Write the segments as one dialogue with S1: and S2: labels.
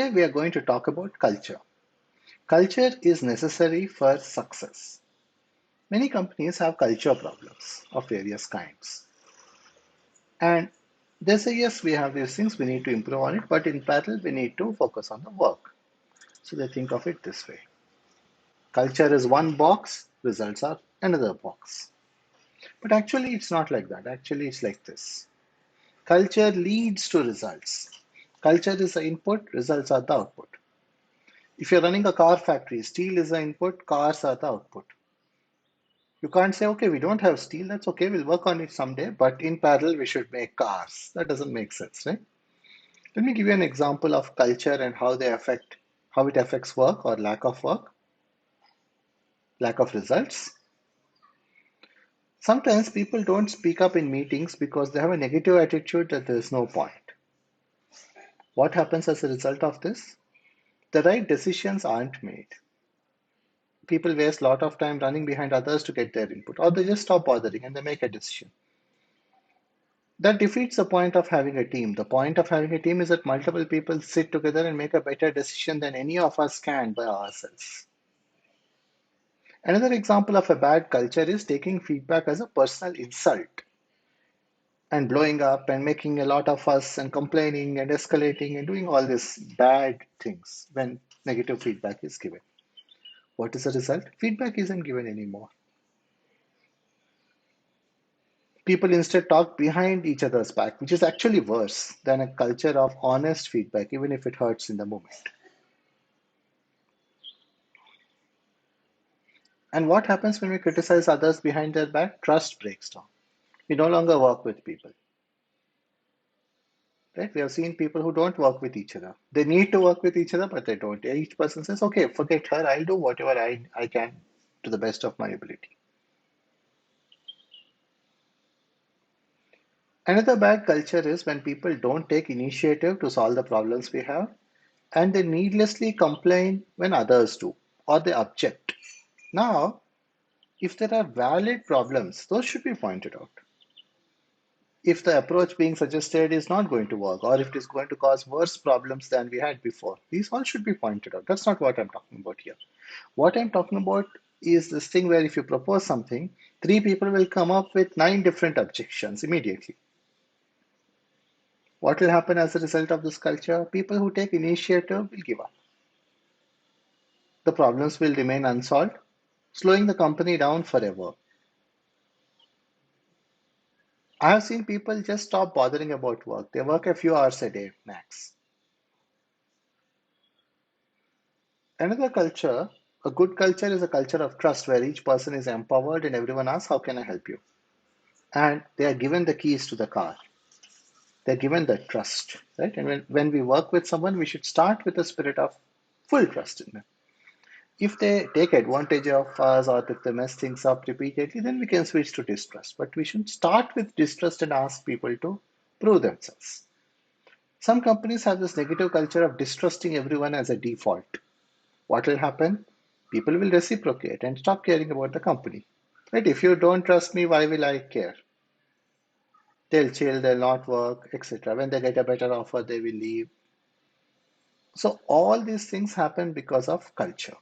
S1: Today we are going to talk about culture. Culture is necessary for success. Many companies have culture problems of various kinds. And they say, yes, we have these things, we need to improve on it, but in parallel, we need to focus on the work. So they think of it this way: culture is one box, results are another box. But actually, it's not like that. Actually, it's like this: culture leads to results. Culture is the input, results are the output. If you're running a car factory, steel is the input, cars are the output. You can't say, okay, we don't have steel, that's okay, we'll work on it someday, but in parallel, we should make cars. That doesn't make sense, right? Let me give you an example of culture and how it affects work or work, lack of results. Sometimes people don't speak up in meetings because they have a negative attitude that there is no point. What happens as a result of this? The right decisions aren't made. People waste a lot of time running behind others to get their input, or they just stop bothering and they make a decision. That defeats the point of having a team. The point of having a team is that multiple people sit together and make a better decision than any of us can by ourselves. Another example of a bad culture is taking feedback as a personal insult and blowing up and making a lot of fuss and complaining and escalating and doing all these bad things when negative feedback is given. What is the result? Feedback isn't given anymore. People instead talk behind each other's back, which is actually worse than a culture of honest feedback, even if it hurts in the moment. And what happens when we criticize others behind their back? Trust breaks down. We no longer work with people. Right? We have seen people who don't work with each other. They need to work with each other, but they don't. Each person says, okay, forget her, I'll do whatever I can to the best of my ability. Another bad culture is when people don't take initiative to solve the problems we have and they needlessly complain when others do or they object. Now, if there are valid problems, those should be pointed out. If the approach being suggested is not going to work or if it is going to cause worse problems than we had before, these all should be pointed out. That's not what I'm talking about here. What I'm talking about is this thing where if you propose something, three people will come up with nine different objections immediately. What will happen as a result of this culture? People who take initiative will give up. The problems will remain unsolved, slowing the company down forever. I have seen people just stop bothering about work. They work a few hours a day max. Another culture, a good culture is a culture of trust where each person is empowered and everyone asks, how can I help you? And they are given the keys to the car. They're given the trust, right? And when we work with someone, we should start with a spirit of full trust in them. If they take advantage of us or if they mess things up repeatedly, then we can switch to distrust. But we should start with distrust and ask people to prove themselves. Some companies have this negative culture of distrusting everyone as a default. What will happen? People will reciprocate and stop caring about the company. Right? If you don't trust me, why will I care? They'll chill, they'll not work, etc. When they get a better offer, they will leave. So all these things happen because of culture.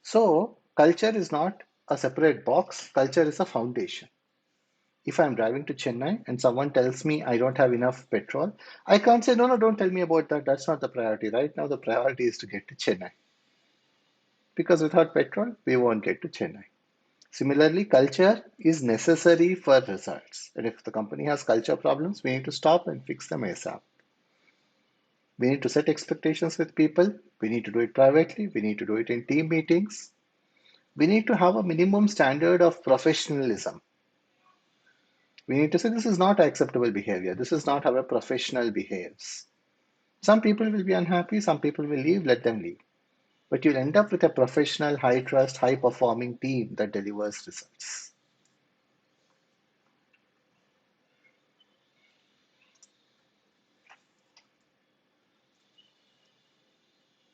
S1: So culture is not a separate box, culture is a foundation. If I'm driving to Chennai and someone tells me I don't have enough petrol, I can't say, no, no, don't tell me about that. That's not the priority. Right now, the priority is to get to Chennai. Because without petrol, we won't get to Chennai. Similarly, culture is necessary for results. And if the company has culture problems, we need to stop and fix them ASAP. We need to set expectations with people. We need to do it privately. We need to do it in team meetings. We need to have a minimum standard of professionalism. We need to say this is not acceptable behavior. This is not how a professional behaves. Some people will be unhappy. Some people will leave. Let them leave. But you'll end up with a professional, high trust, high performing team that delivers results.